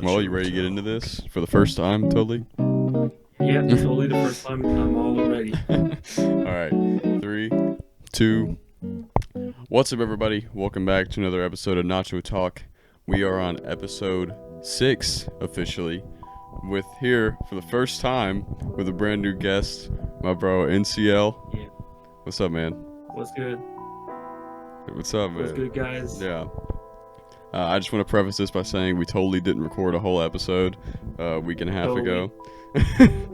Well, you ready to get into this for the first time, totally? Yeah, totally the first time. I'm all ready. All right, three, two. What's up, everybody? Welcome back to another episode of NACHO TALK. We are on episode 6 officially, with here for the first time with a brand new guest, my bro NCL. Yeah. What's up, man? What's good? What's up, What's man? good, guys? Yeah. I just want to preface this by saying we totally didn't record a whole episode a week and a half Totally. ago.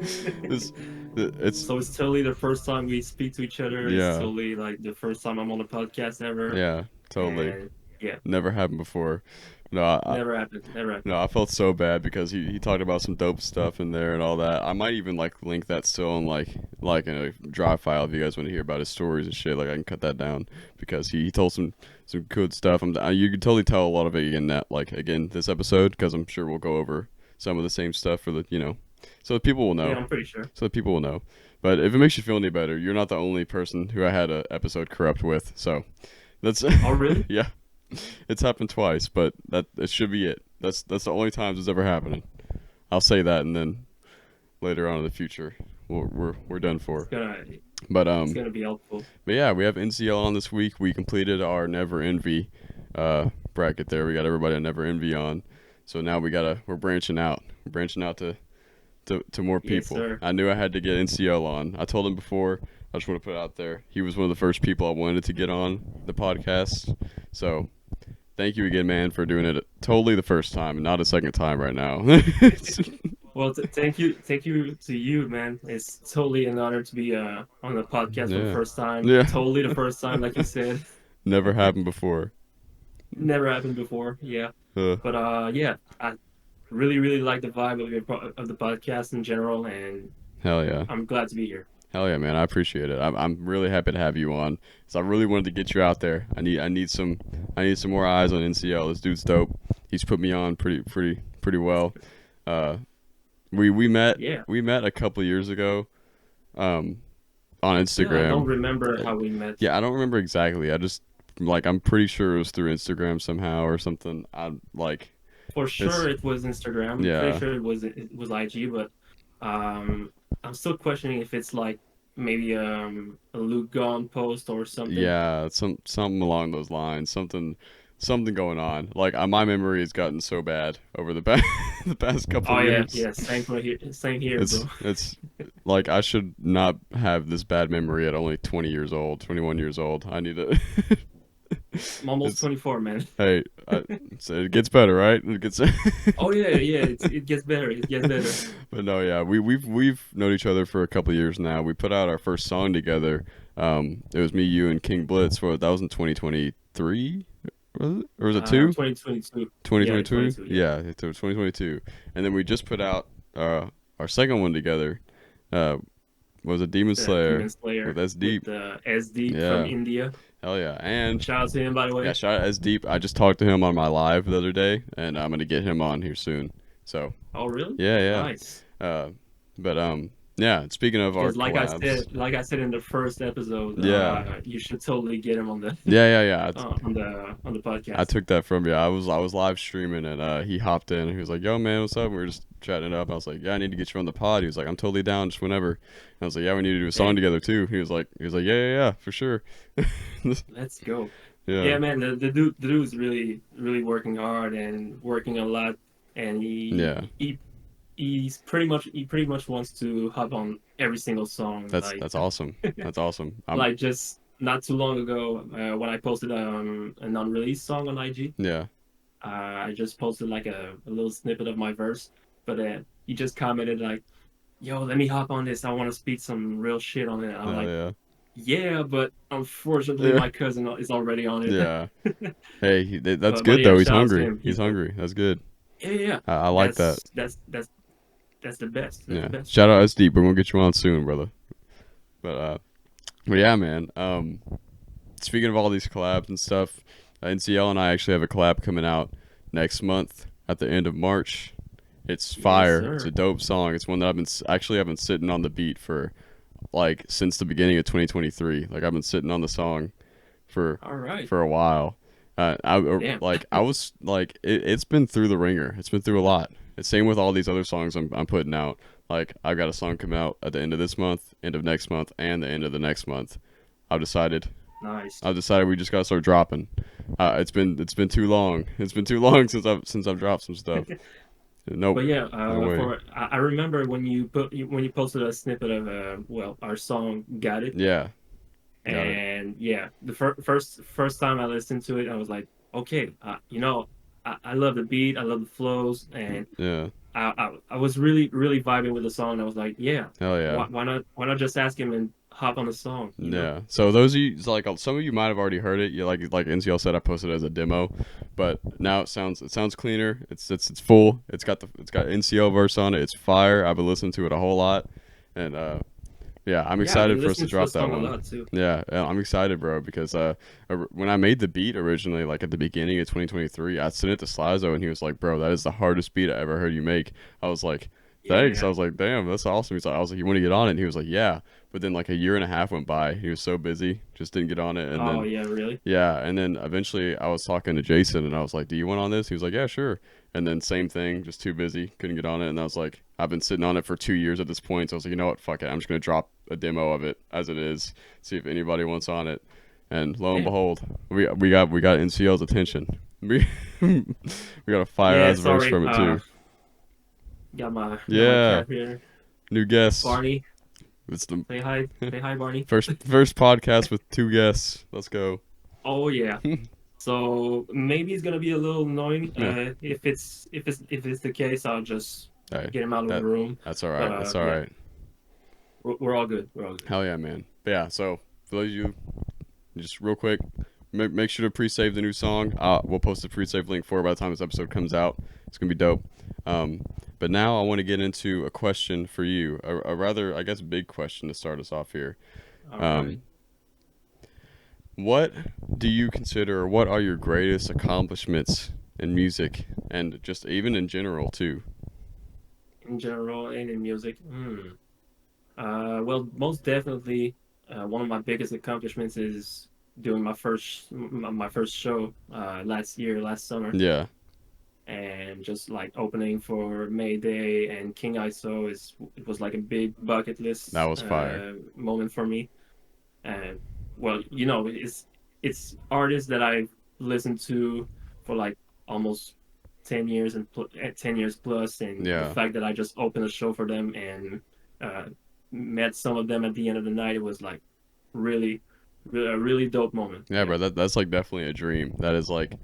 It's So it's totally the first time we speak to each other. It's yeah, totally like the first time I'm on a podcast ever. yeah, totally. And yeah, Never happened before. No, I never happened. Never happened. no, I felt so bad because he talked about some dope stuff in there and all that. I might even like link that still in like in a drive file if you guys want to hear about his stories and shit. Like I can cut that down because he told some good stuff. You can totally tell a lot of it again this episode because I'm sure we'll go over some of the same stuff for so the people will Yeah, know. I'm pretty sure. So the people will know. But if it makes you feel any better, you're not the only person who I had a episode corrupt with. So that's Oh, really? yeah. It's happened twice, but that it should be it. That's the only times it's ever happening. I'll say that, and then later on in the future, we're done It's for. gonna But it's gonna be helpful. but yeah, we have NCL on this week. We completed our Never Envy bracket there. We got everybody on Never Envy on. So now we're branching out. We're branching out to more Yes, people. sir. I knew I had to get NCL on. I told him before. I just want to put it out there. He was one of the first people I wanted to get on the podcast. So thank you again, man, for doing it totally the first time and not a second time right now. Well, thank you to you, man. It's totally an honor to be on the podcast for the Yeah. first time. Yeah. Totally the first time, like you said. Never happened before. Never happened before. Yeah. Uh, But yeah, I really like the vibe of of the podcast in general, and hell yeah. I'm glad to be here. Hell yeah, man. I appreciate it. I'm really happy to have you on. So I really wanted to get you out there. I need some more eyes on NCL. This dude's dope. He's put me on pretty well. Uh, we met Yeah. a couple years ago, on Yeah, I don't Instagram. remember how we met. Yeah, I don't remember exactly. I just I'm pretty sure it was through Instagram somehow or something. I like For it's sure, it was Instagram. Pretty yeah. sure it was IG, but I'm still questioning if it's like maybe a Luke Gone post or something. Yeah, something along those lines. Something going on. Like my memory has gotten so bad over the past the past couple Oh yeah, years. yeah. Same here, It's bro. it's like I should not have this bad memory at only 20 years old, 21 years old. I need to. I'm almost It's 24, man. hey, so it gets better, right? It gets. Oh yeah, yeah. It gets better. It gets better. But no, yeah, we've known each other for a couple years now. We put out our first song together. It was me, you, and King Blitz. For that was in 2023, was it? Or was it two? 2022. Yeah, 2022? 22. Yeah. Yeah, it was 2022. And then we just put out our second one together. Uh, was a Demon The Slayer Demon Slayer with S with Deep. the SD from Yeah, India. hell yeah. And Shout out to him, by the yeah, way. shout out S Deep. I just talked to him on my live the other day, and I'm gonna get him on here soon. So Oh, really? yeah, Nice. yeah. But yeah. Speaking of our Because collabs, like I said in the first episode, yeah, you should totally get him on the yeah. on the I podcast. took that from you. I was live streaming and he hopped in and he was like, "Yo man, what's up?" We were just chatting it up. I was like, "Yeah, I need to get you on the pod." He was like, "I'm totally down, just whenever." And I was like, "Yeah, we need to do a song Hey, together too." He was like, "Yeah, for sure." let's go. Yeah, Yeah, man, the dude's really working hard and working a lot, and yeah. he pretty much wants to hop on every single song. That's awesome. That's awesome. Like just not too long ago, when I posted an unreleased song on IG, Yeah, I just posted like a little snippet of my verse, but he just commented like, "Yo, let me hop on this. I want to speak some real shit on it." I'm hell like, yeah, "Yeah, but unfortunately, yeah, my cousin is already on it." yeah. Hey, that's But good yeah, though. He's shout out to hungry. him. He's He's dope. hungry. That's good. Yeah, yeah, yeah. I like that. That's the best. That's Yeah. the best. Shout out S Deep. We're gonna get you on soon, brother. But yeah, man. Speaking of all these collabs and stuff, NCL and I actually have a collab coming out next month at the end of March. It's Yes, fire. It's a sir. dope song. It's one that I've been sitting on the beat for like since the beginning of 2023. Like I've been sitting on the song for All right. a while. Damn. I was like it's been through the ringer. It's been through a lot. Same with all these other songs I'm putting out. Like I've got a song coming out at the end of this month, end of next month, and the end of the next month. I've decided Nice. I've decided we just gotta start dropping. It's been too long. It's been too long since I've dropped some stuff. Nope, But yeah, no way. I remember when when you posted a snippet of our song "Got It," Yeah, got it. and yeah, the first time I listened to it, I was like, okay, I love the beat, I love the flows, and Yeah, I was really vibing with the song. I was like, yeah, hell yeah. why not just ask him and hop on the song, you know? Yeah. So those of you, like some of you might have already heard it. You like NCL said, I posted it as a demo, but now it sounds cleaner. It's full. It's got NCL verse on it. It's fire. I've been listening to it a whole lot, and yeah, I'm Yeah, I've excited been for us to listening to the drop that song a one. lot too. Yeah, I'm excited, bro, because when I made the beat originally, like at the beginning of 2023, I sent it to Slazo, and he was like, "Bro, that is the hardest beat I ever heard you make." I was like, "Thanks." I Yeah. was like, "Damn, that's awesome." I was like, "You want to get on it?" And he was like, "Yeah." But then like a year and a half went by. He was so busy, just didn't get on it. And Oh then yeah, really? yeah, and then eventually I was talking to Jason, and I was like, "Do you want on this?" He was like, "Yeah, sure." And then same thing, just too busy, couldn't get on it. And I was like, I've been sitting on it for 2 years at this point, so I was like, you know what, fuck it, I'm just gonna drop a demo of it as it is, see if anybody wants on it. And lo and Damn. behold, we got NCL's attention. We we got a fire Yeah, ass verse sorry. from it too. Got my Yeah, cat here. new guest. Barney, It's the say hi, Barney. first podcast with two guests. Let's go. Oh yeah. So maybe it's gonna be a little annoying. Yeah. If it's the case, I'll just Hey, get him out of the that room. that's all But right. That's all yeah, right. we're all good. We're all good. Hell yeah, man. But yeah, so for those of you, just real quick, make sure to pre-save the new song. We'll post a pre-save link for it by the time this episode comes out. It's gonna be dope. Um, but now I want to get into a question for you, a rather, I guess, big question to start us off here. All right. Um, what do you consider, or what are your greatest accomplishments in music, and just even in general too? In general and in music. Well, most definitely, one of my biggest accomplishments is doing my first show last summer, Yeah, and just like opening for Mayday and King ISO it was like a big bucket that list was fire. moment for me. And well, it's artists that I've listened to for like almost 10 years 10 years plus, and the Yeah, fact that I just opened a show for them and uh, met some of them at the end of the night, it was like really, a really dope moment. yeah, Yeah. bro. That's like definitely a dream. That is like,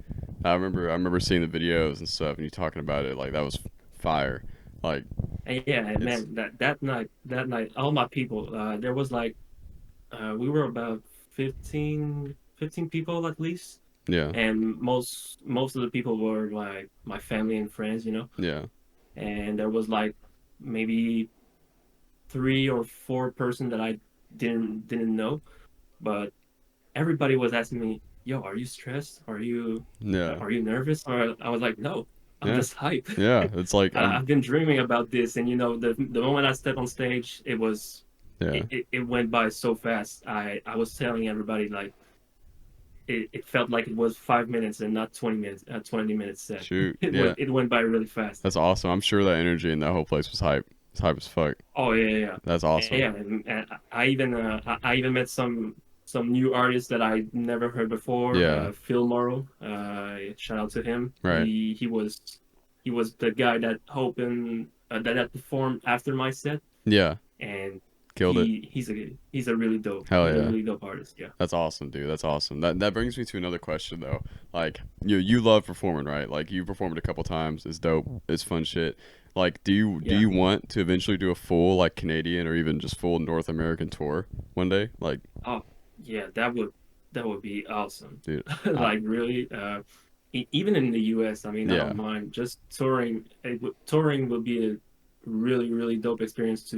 I remember seeing the videos and stuff, and you talking about it. Like that was fire. Like And yeah, and it's man, that night, all my people, there was like we were about 15 people at least, yeah, and most of the people were like my family and friends, yeah, and there was like maybe 3 or 4 person that I didn't know, but everybody was asking me, "Yo, are you stressed? yeah, Are you nervous?" Or I was like, "No, I'm yeah, just hyped." yeah. It's like I'm I've been dreaming about this, and the moment I stepped on stage, yeah. it went by so fast. I was telling everybody like it felt like it was 5 minutes and not 20 minutes, 20 minutes set. Shoot, yeah. It went by really fast. That's awesome. I'm sure that energy in that whole place was hype. It's hype as fuck. Oh yeah, That's yeah, awesome. yeah. And I even met some new artists that I never heard before. Yeah. Phil Morrow, shout out to him. Right. He was the guy that opened that performed after my set, Yeah. and Killed it. Hell he's a yeah. really dope artist. Yeah, That's awesome, dude. That's awesome. That brings me to another question though. Like you love performing, right? Like you performed a couple times. It's dope. It's fun shit. Like do yeah. you want to eventually do a full like Canadian or even just full North American tour one day? Like, Oh, yeah, that would be awesome. dude. I, Like really, even in the US, I mean, I yeah. don't mind just touring. Touring would be a really dope experience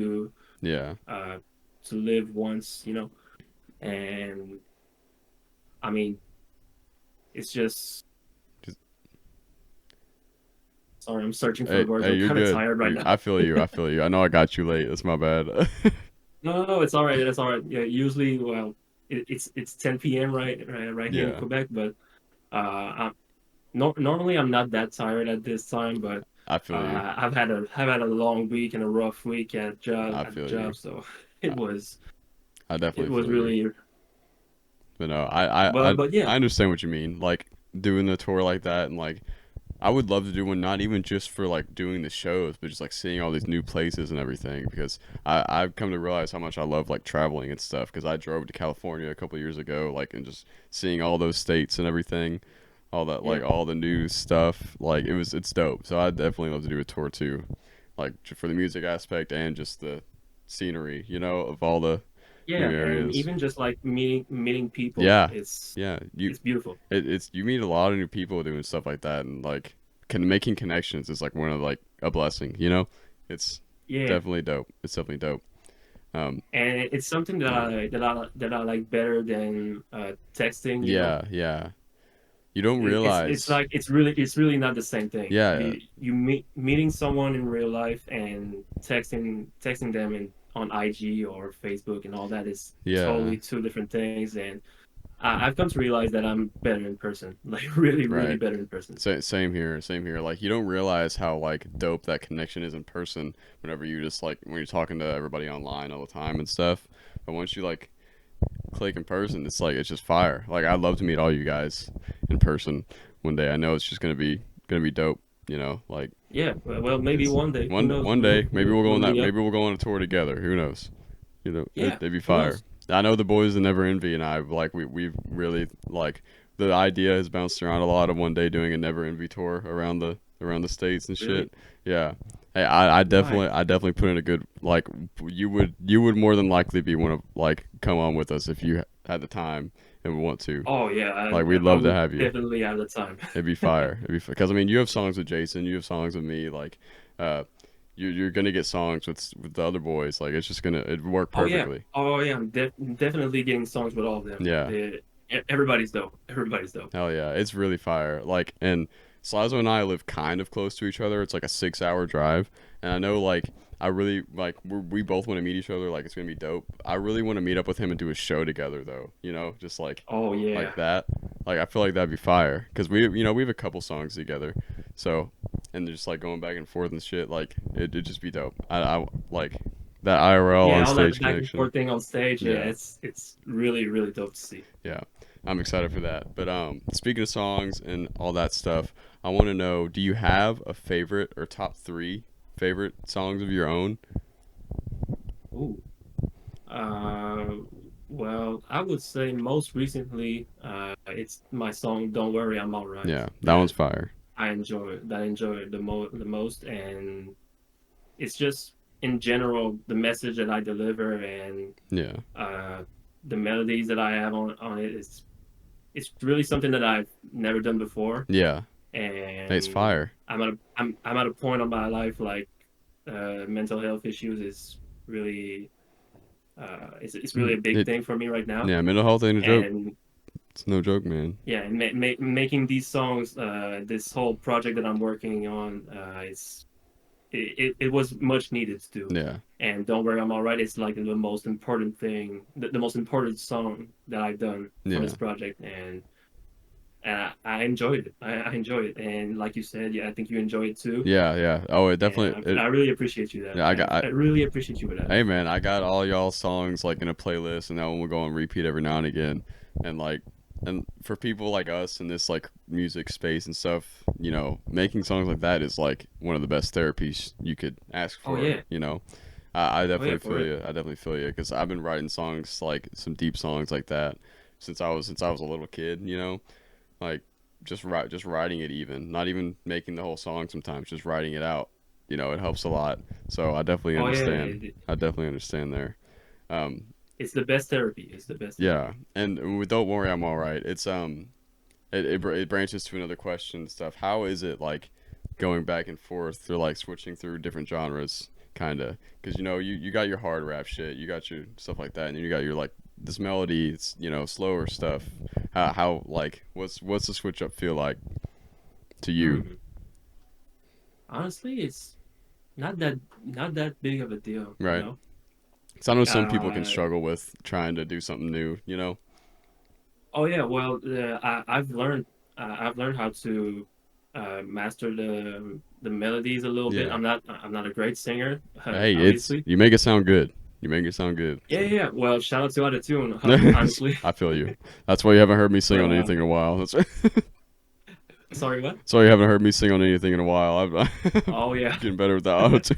Yeah. uh to live once, And I mean, it's just Just, sorry, I'm searching for words. hey, I'm you're kind of good. tired right now. I feel you. I feel you. I know I got you late. That's my bad. No, it's all right. It's all right. Yeah, usually, well, it's 10 p.m. Right here in Yeah. Quebec, but uh, normally I'm not that tired at this time, but I feel you. I've had a long week and a rough week I at the feel you. job, so I, it was I it definitely was feel you. really. But no, But yeah, I understand what you mean. Like doing the tour like that, and like I would love to do one, not even just for like doing the shows, but just like seeing all these new places and everything. Because I've come to realize how much I love like traveling and stuff. Because I drove to California a couple years ago, like, and just seeing all those states and everything, all that, yeah, like all the new stuff. Like it's dope. So I definitely love to do a tour too, like for the music aspect and just the scenery, of all the new yeah, and areas. even just like meeting people, Yeah, yeah. it's beautiful. It's you meet a lot of new people doing stuff like that, and like making connections is like one of like a blessing. It's Yeah, definitely dope. It's definitely dope. Um, and it's something yeah, that I like better than texting. You know, yeah. You don't realize. it's really not the same thing. Yeah, You meeting someone in real life and texting them on IG or Facebook and all that is yeah. totally two different things. And I've come to realize that I'm better in person, like really, really Right. better in person. Same here. Same here. Like you don't realize how like dope that connection is in person. Whenever you just like when you're talking to everybody online all the time and stuff. But once you like click in person, it's like it's just fire. Like I'd love to meet all you guys in person one day. I know it's just gonna be dope. Like Yeah, well, maybe it's one day. Who knows? one day maybe we'll go on We'll that. meet up. Maybe we'll go on a tour together. Who knows? Yeah, They'd be who fire. knows? I know the boys in Never Envy and I like we've really like the idea has bounced around a lot of one day doing a Never Envy tour around the states and Really? shit. Yeah. Hey, Why? I definitely put in a good like you would more than likely be one of like come on with us if you had the time and would want to. Oh yeah, Like we'd I love to would have you. definitely have the time. It'd be fire. Because I mean you have songs with Jason, you have songs with me. Like, uh, you're gonna get songs with the other boys. Like it's just gonna it work perfectly. Oh yeah. Definitely getting songs with all of them. Yeah. Everybody's dope. Everybody's dope. Hell yeah, it's really fire. Like, and Slazo and I live kind of close to each other. It's like a 6 hour drive, and I know like I really like we both want to meet each other. Like it's gonna be dope. I really want to meet up with him and do a show together though. Just Oh like yeah. that. Like I feel like that'd be fire because we have a couple songs together. So and just like going back and forth and shit. Like it'd just be dope. I like that IRL on Yeah, all that stage back and connection. forth thing on stage, yeah, Yeah, it's really, really dope to see. yeah. I'm excited for that. But speaking of songs and all that stuff, I want to know: do you have a favorite or top three favorite songs of your own? Ooh. Uh, well, I would say most recently, it's my song "Don't Worry, I'm Alright" Yeah, that one's that fire. I enjoy the most, and it's just in general the message that I deliver and Yeah, uh, the melodies that I have on it is it's really something that I've never done before, yeah, it's and fire. I'm at a point of my life like mental health issues is really it's really a big It thing for me right now, yeah, mental health ain't a joke. and It's no joke, man. yeah, and making these songs, this whole project that I'm working on, it was much needed to do. Yeah, And Don't Worry, I'm Alright is like the most important thing, the most important song that I've done for yeah, this project, and I enjoyed it. I enjoy it, and like you said, yeah, I think you enjoy it too, yeah. Oh, it and definitely. I really appreciate you that. Yeah, I really appreciate you for that. hey man, I got all y'all songs like in a playlist, and that one will go on repeat every now and again. And like, and for people like us in this like music space and stuff, making songs like that is like one of the best therapies you could ask Oh for. yeah, I oh yeah, definitely for feel real. you. I definitely feel you because I've been writing songs like some deep songs like that since I was a little kid. Like just writing it, even not even making the whole song, sometimes just writing it out, it helps a lot. So I definitely Oh yeah, understand. I definitely understand there. um it's the best therapy. It's the best yeah, therapy. and with Don't Worry, I'm All Right, it's it branches to another question and stuff. How is it like going back and forth through like switching through different genres, kind of? Because you got your hard rap shit, you got your stuff like that, and then you got your like this melody, it's slower stuff. How like what's the switch up feel like to you? Hmm. Honestly, it's not that big of a deal, you Right? know. Because I know some people can Uh, struggle with trying to do something new. oh yeah, well, I've learned how to. master the melodies a little bit. Yeah. I'm not a great singer, Hey, it's obviously. you make it sound good. You make it sound good. Yeah, yeah, So yeah. Well, shout out to Autotune, honestly. I feel you. That's why you haven't heard me sing But on anything in a while. That's sorry, what? that's why you haven't heard me sing on anything in a while. I'm Oh yeah. getting better with that auto tune.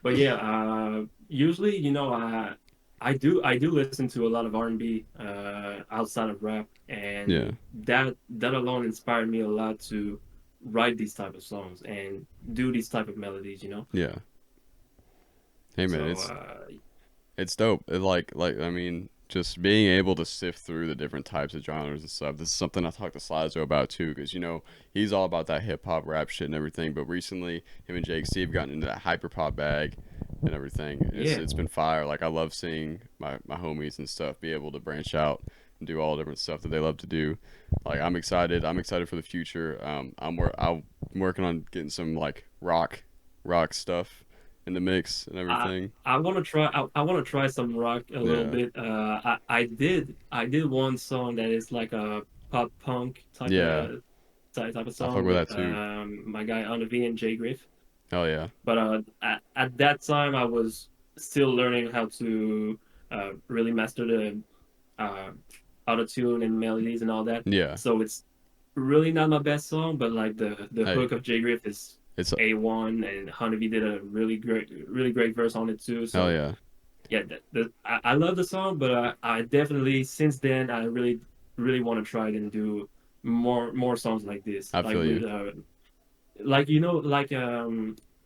But yeah, usually, I do listen to a lot of R&B outside of rap, Yeah, and that alone inspired me a lot to write these type of songs and do these type of melodies. yeah. Hey man, So it's dope. Like I mean, just being able to sift through the different types of genres and stuff. This is something I talked to Slizo about too, because he's all about that hip hop rap shit and everything. But recently, him and Jake Steve gotten into that hyper pop bag and everything. It's yeah, it's been fire. Like I love seeing my homies and stuff be able to branch out and do all different stuff that they love to do. Like I'm excited. I'm excited for the future. I'm working on getting some like rock stuff in the mix and I everything. I want to try. I want to try some rock a little Yeah. bit. I did one song that is like a pop punk Yeah. type of I fuck song with with that too. my guy on the V and J Griff. Hell yeah. But at that time, I was still learning how to really master the uh, auto tune and melodies and all that. Yeah. So it's really not my best song, but like the Hey, hook of J Griff is it's A1, and Honeybee did a really great verse on it too. hell So yeah. yeah, I love the song, but I definitely since then I really want to try it and do more songs like this, I like feel with you. like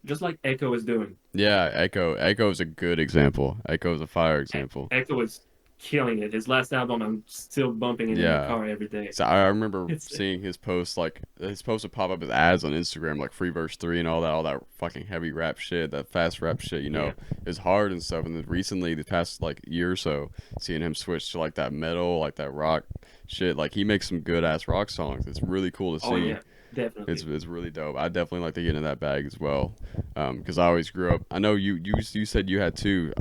just like Echo is doing. Yeah, Echo is a good example. Echo is a fire example. Echo is killing it. His last album, I'm still bumping it in the Yeah. car every day. So I remember It's seeing his posts, like his posts would pop up as ads on Instagram, like Free Verse 3 and all that fucking heavy rap shit, that fast rap shit, yeah, is hard and stuff. And then recently, the past like year or so, seeing him switch to like that metal, like that rock shit, like he makes some good ass rock songs. It's really cool to oh see. yeah, definitely. It's really dope. I definitely like to get into that bag as well, because I always grew up. I know you said you had too.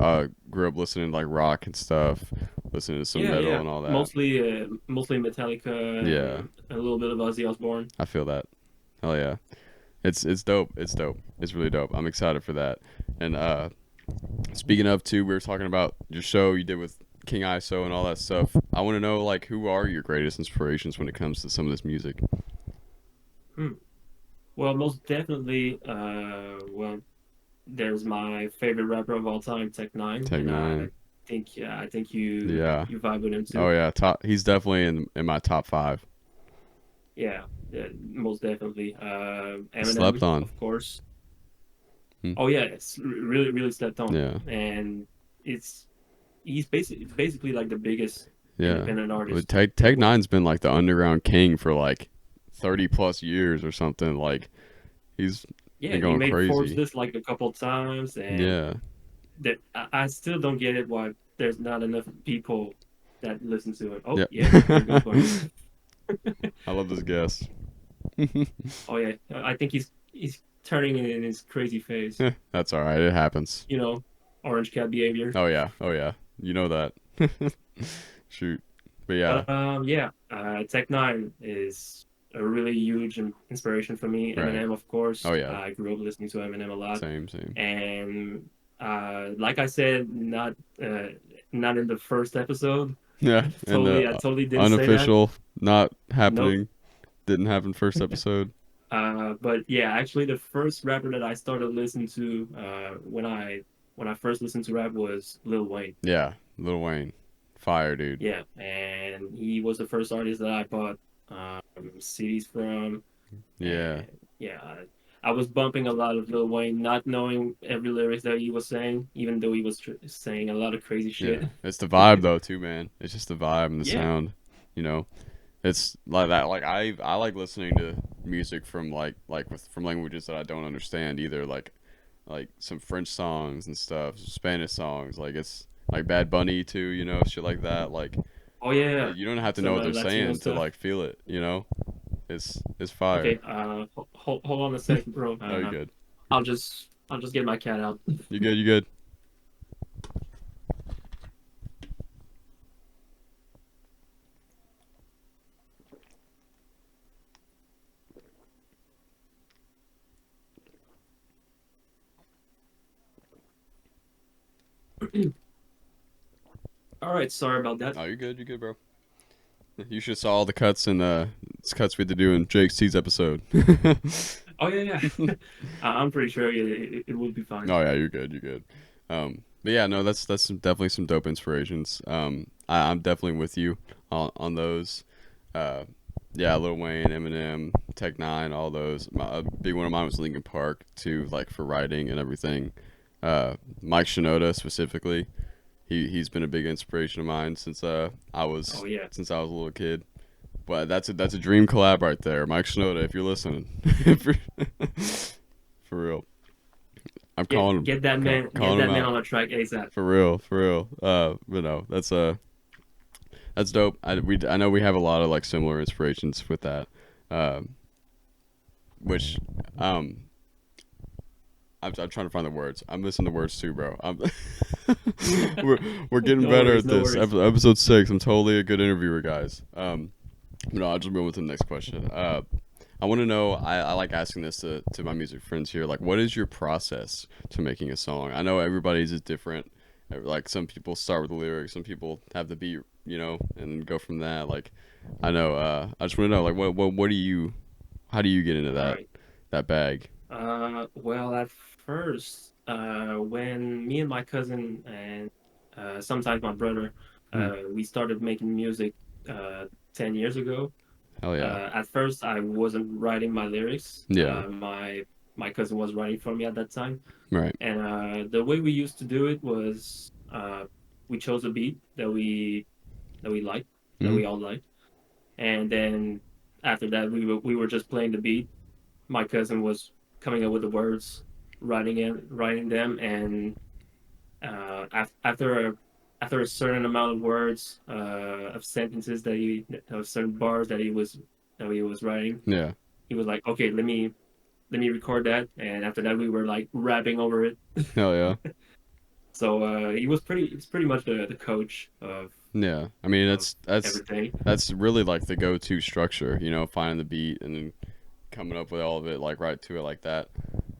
Grew up listening to like rock and stuff, listening to some Yeah, metal yeah. and all that. Mostly Metallica Yeah, and a little bit of Ozzy Osbourne. I feel that. Hell yeah, it's dope. It's dope. It's really dope. I'm excited for that. And speaking of too, we were talking about your show you did with King ISO and all that stuff. I want to know like who are your greatest inspirations when it comes to some of this music? Hmm. Well, most definitely. Well, there's my favorite rapper of all time, Tech Nine, Tech and Nine. I think you Yeah. you vibe with him Oh too. yeah. Top. He's definitely in my top five. Yeah, yeah, most definitely. Slept Eminem, on. of course. Hmm. Oh yeah, it's really slept on, Yeah. and it's he's basically like the biggest Yeah. independent But artist. Tech With Nine's been like the underground king for like 30 plus years or something. Like he's Yeah, been he going made Forbes crazy. list like a couple times, and Yeah. I still don't get it why there's not enough people that listen to him. Oh Yeah. yeah, there goes one. I love this guest. Oh yeah, I think he's turning it in his crazy face. That's all right. It happens. You know, orange cat behavior. Oh yeah. Oh yeah. You know that. Shoot. But yeah. But yeah, Tech Nine is a really huge inspiration for me. Right. Eminem, of course. Oh yeah. I grew up listening to Eminem a lot, Same. and like I said, uh, not in the first episode. Yeah. And the I totally didn't say that. unofficial not Nope. happening didn't happen first episode. But yeah, actually, the first rapper that I started listening to when I first listened to rap was Lil Wayne. Yeah. Lil Wayne. Fire, dude. Yeah, and he was the first artist that I bought CDs from. Yeah. And yeah, I was bumping a lot of Lil Wayne, not knowing every lyrics that he was saying, even though he was saying a lot of crazy shit. Yeah. It's the vibe though too, man. It's just the vibe and the Yeah, sound. You know. It's like that. Like I like listening to music from from languages that I don't understand either. Like some French songs and stuff, Spanish songs. Like it's like Bad Bunny too. Shit like that. Like oh yeah, yeah. you don't have to know Some what they're Latino saying to stuff. like feel it. It's fire. Okay, hold on a second, bro. Oh, you good? I'll just get my cat out. You good? You good? All right, sorry about that. Oh, you're good, bro. You should saw all the cuts and cuts we had to do in Jake C's episode. Oh yeah, yeah. I'm pretty sure it would be fine. Oh yeah, you're good. But yeah, no, definitely some dope inspirations. I'm definitely with you on those. Uh, yeah, Lil Wayne, Eminem, Tech Nine, all those. A big one of mine was Linkin Park too, like for writing and everything. Mike Shinoda specifically, he's been a big inspiration of mine since Oh yeah. I was a little kid. But that's a dream collab right there, Mike Shinoda. If you're listening, for, for real, I'm calling Get him that man out on a track ASAP. for real, for real. But no, that's dope. I know we have a lot of like similar inspirations with that, um, which um I'm trying to find the words. I'm missing the words too, bro. We're we're getting No better worries, at no this. worries. Episode 6. I'm totally a good interviewer, guys. No, I'll just move on to the next question. I want to know. I like asking this to my music friends here. Like, what is your process to making a song? I know everybody's is different. Like, some people start with the lyrics, some people have the beat, and go from that. Like, I know. I just want to know, like, what do you? How do you get into All right. that bag? Well, at first, when me and my cousin and sometimes my brother, Hmm. we started making music 10 years ago. Hell yeah. At first, I wasn't writing my lyrics. Yeah. My cousin was writing for me at that time, Right. and the way we used to do it was we chose a beat that we liked, that Hmm. we all liked, and then after that, we were just playing the beat. My cousin was coming up with the words, writing them, and after a certain amount of words of sentences of certain bars that he was writing, Yeah. he was like, okay, let me record that, and after that we were like rapping over it. Hell yeah. So it's pretty much the coach Yeah. I mean, of everything. that's really like the go-to structure. Finding the beat and then coming up with all of it, like right to it like that.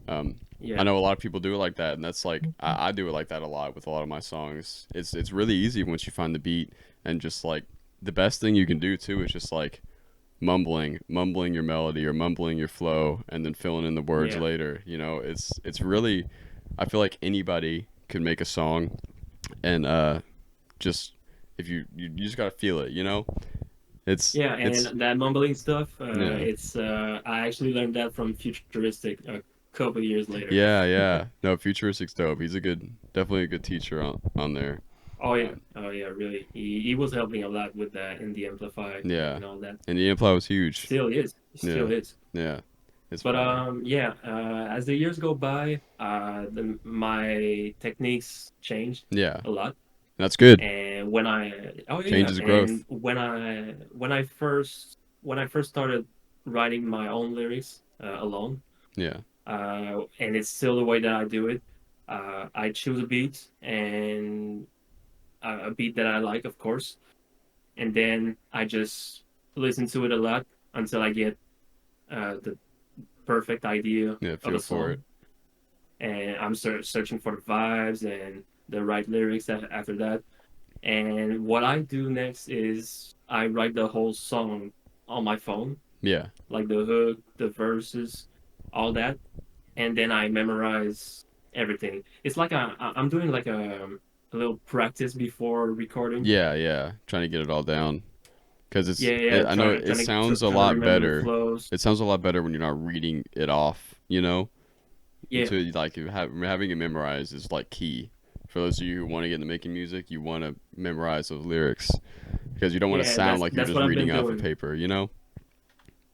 Um, I Yeah, know a lot of people do it like that, and that's like I do it like that a lot with a lot of my songs. It's really easy once you find the beat, and just like the best thing you can do too is just like mumbling your melody or mumbling your flow, and then filling in the words yeah, later. It's really, I feel like anybody could make a song, and just if you just gotta feel it. yeah. It's And that mumbling stuff, yeah. it's I actually learned that from Futuristic a couple years later. Yeah, yeah. No, Futuristic's dope. He's definitely a good teacher on there. Um, Oh yeah, really. He was helping a lot with that in the amplify yeah, and all that. and the imply was huge. Still is, Yeah, still is. yeah. It's But fire. yeah. As the years go by, my techniques changed Yeah, a lot. that's good. And oh Change yeah, is growth. and when I first started writing my own lyrics alone, Yeah, and it's still the way that I do it. I choose a beat and a beat that I like, of course, and then I just listen to it a lot until I get the perfect idea yeah. of Feel a for it. song, and I'm searching for the vibes and the right lyrics after that. And what I do next is I write the whole song on my phone, Yeah, like the hook, the verses, all that, and then I memorize everything. It's like I'm doing like a little practice before recording. yeah, yeah. Trying to get it all down because Yeah, yeah, I know it sounds a trying to lot remember the better. flows. It sounds a lot better when you're not reading it off. Yeah, Until like having it memorized is like key. For those of you who want to get into making music, you want to memorize those lyrics because you don't want to yeah, sound like you're that's just what I've been reading off a doing. paper.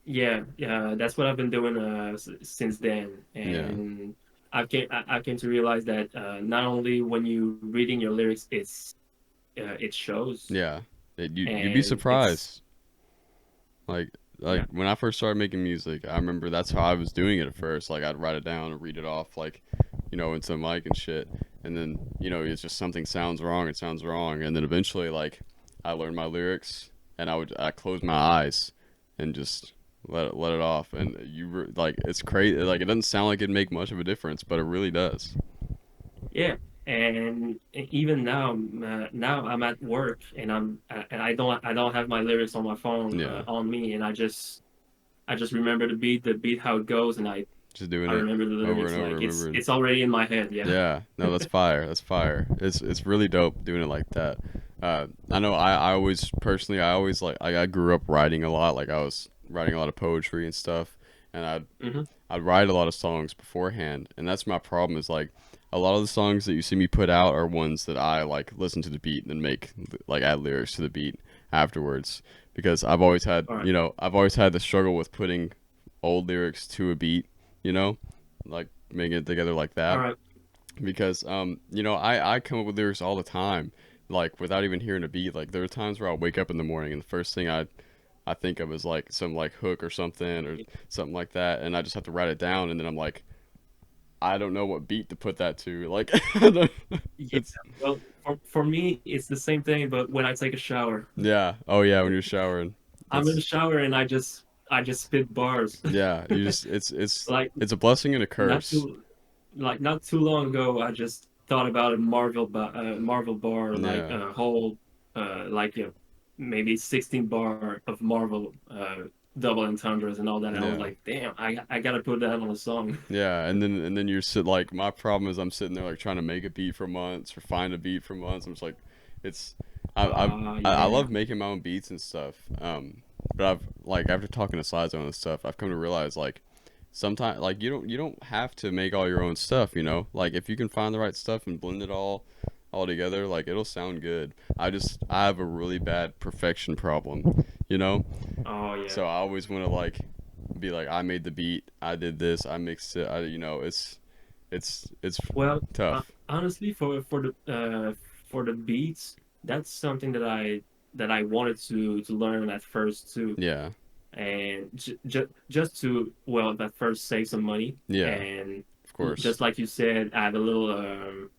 Yeah, yeah, that's what I've been doing since then, Yeah, and I came to realize that not only when you reading your lyrics, it shows, yeah. You'd be and it's surprised. Like yeah, when I first started making music, I remember that's how I was doing it at first. Like I'd write it down and read it off, like into the mic and shit. And then it's just something sounds wrong. It sounds wrong. And then eventually, like I learned my lyrics, and I close my eyes and just let it off. And like it's crazy. Like it doesn't sound like it'd make much of a difference, but it really does. yeah. And even now, now I'm at work and I don't have my lyrics on my phone Yeah, on me, and I just remember the beat how it goes, and just doing I it remember the over lyrics and over, like remembering. it's already in my head. Yeah. Yeah, no, that's fire. That's fire. It's really dope doing it like that. I know I always personally I always I grew up writing a lot. Like I was writing a lot of poetry and stuff, and Hmm. I'd write a lot of songs beforehand, and that's my problem. Is like a lot of the songs that you see me put out are ones that I like listen to the beat and then make like add lyrics to the beat afterwards because All right. I've always had the struggle with putting old lyrics to a beat, you know, like making it together like All that right. because I come up with lyrics all the time like without even hearing a beat. Like there are times where I'll wake up in the morning and the first thing I think of is like some like hook or something or something like that, and I just have to write it down, and then I'm like, I don't know what beat to put that to. Like, Yeah. it's Well, for me, it's the same thing, but when I take a shower, yeah, oh yeah, when you're showering, I'm in the that's shower and I just spit bars. yeah. You just Like it's a blessing and a not curse. too not too long ago, I just thought about a Marvel bar, like Yeah, a whole like maybe 16 bar of Marvel double entendres and all that. And I was yeah. like, damn, I gotta put that on a song. Yeah, and then you're sit like my problem is I'm sitting there like trying to make a beat for months or find a beat for months. I'm just like, it's I Yeah. love making my own beats and stuff. But I've like after talking to Slizo and stuff, I've come to realize like sometimes like you don't have to make all your own stuff. You know, like if you can find the right stuff and blend it all together, like it'll sound good. I have a really bad perfection problem. You know, Oh yeah. so I always want to like be like I made the beat, I did this, I mixed it. It's Well, tough. honestly, for the beats, that's something that I wanted to learn at first too, Yeah, and just to well at first save some money, yeah, and of course. just like you said, add a little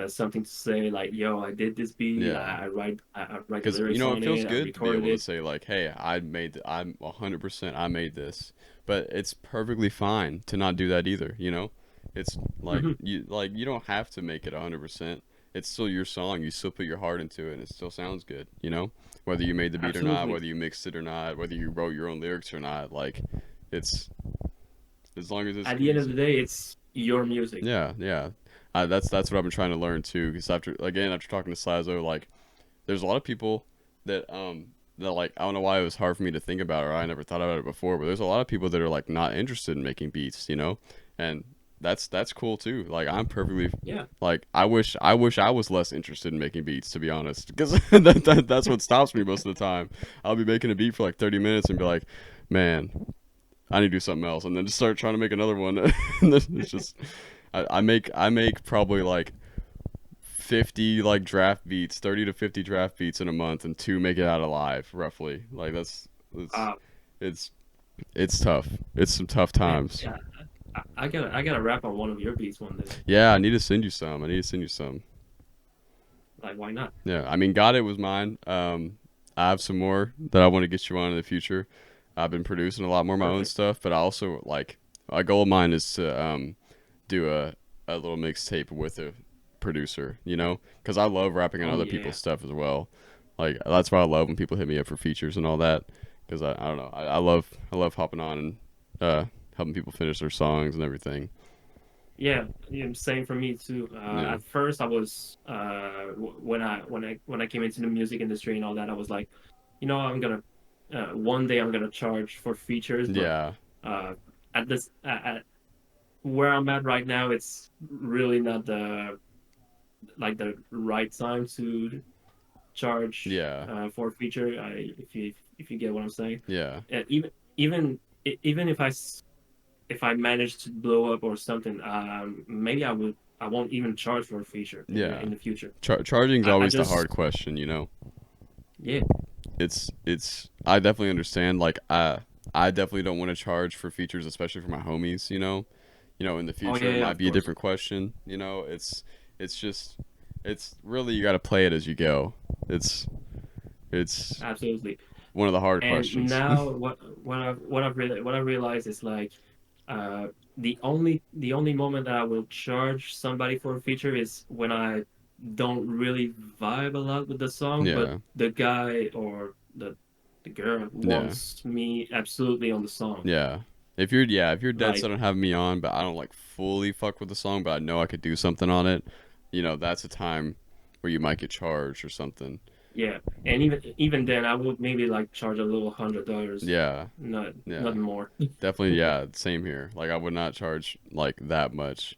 something to say like, "Yo, I did this beat. Yeah, I write the because lyrics it on feels it. I good to be recorded able to it." say like, hey, I'm 100% I made this, but it's perfectly fine to not do that either. You know, it's Hmm. like you don't have to make it 100%. It's still your song. You still put your heart into it, and it still sounds good. You know, whether you made the beat or not, Absolutely. whether you mixed it or not, whether you wrote your own lyrics or not. Like, it's as long as it's At the end of the cohesive. day, it's your music. Yeah, yeah. That's what I've been trying to learn too. Because after talking to Slazo, like there's a lot of people that like I don't know why it was hard for me to think about it or I never thought about it before, but there's a lot of people that are like not interested in making beats, you know, and that's cool too. Like I'm perfectly Yeah. like I wish I was less interested in making beats to be honest, because that's what stops me most of the time. I'll be making a beat for like 30 minutes and be like, man, I need to do something else, and then just start trying to make another one. And then it's just I make probably like 50 like draft beats, 30 to 50 draft beats in a month, and two make it out alive roughly. Like that's Uh, it's it's tough. It's some tough man, times. yeah, I gotta rap on one of your beats one day. Yeah, I need to send you some. I need to send you some. Like, why not? Yeah, I mean, God, it was mine. I have some more that I want to get you on in the future. I've been producing a lot more of my own Perfect. stuff, but I also like a goal of mine is to do a little mixtape with a producer, you know, because I love rapping on Oh other yeah. people's stuff as well. Like that's why I love when people hit me up for features and all that, because I don't know, I love hopping on and helping people finish their songs and everything. Yeah, yeah, same for me too. Yeah, At first, I was when I came into the music industry and all that, I was like, I'm gonna one day I'm gonna charge for features, but yeah, uh, at where I'm at right now, it's really not the right time to charge yeah, for a feature. If you get what I'm saying, yeah, even even if I manage to blow up or something, maybe I won't even charge for a feature yeah. in the future. Charging's I always the hard just question, you know. yeah. It's I definitely understand. Like I definitely don't want to charge for features, especially for my homies. You know, in the Oh future yeah, it yeah, might of be a course. different question. You know, it's just it's really you got to play it as you go. It's it's Absolutely. one of the hard And questions. now what I realized is like the only moment that I will charge somebody for a feature is when I don't really vibe a lot with the song, but Yeah. the guy or the girl Yeah. wants me absolutely on the song. Yeah. If you're dead Like, set on having me on, but I don't like fully fuck with the song, but I know I could do something on it, that's a time where you might get charged or something. yeah, and even then, I would maybe like charge a little $100, Yeah. not Yeah. nothing more. Definitely, yeah, same here. Like I would not charge like that much.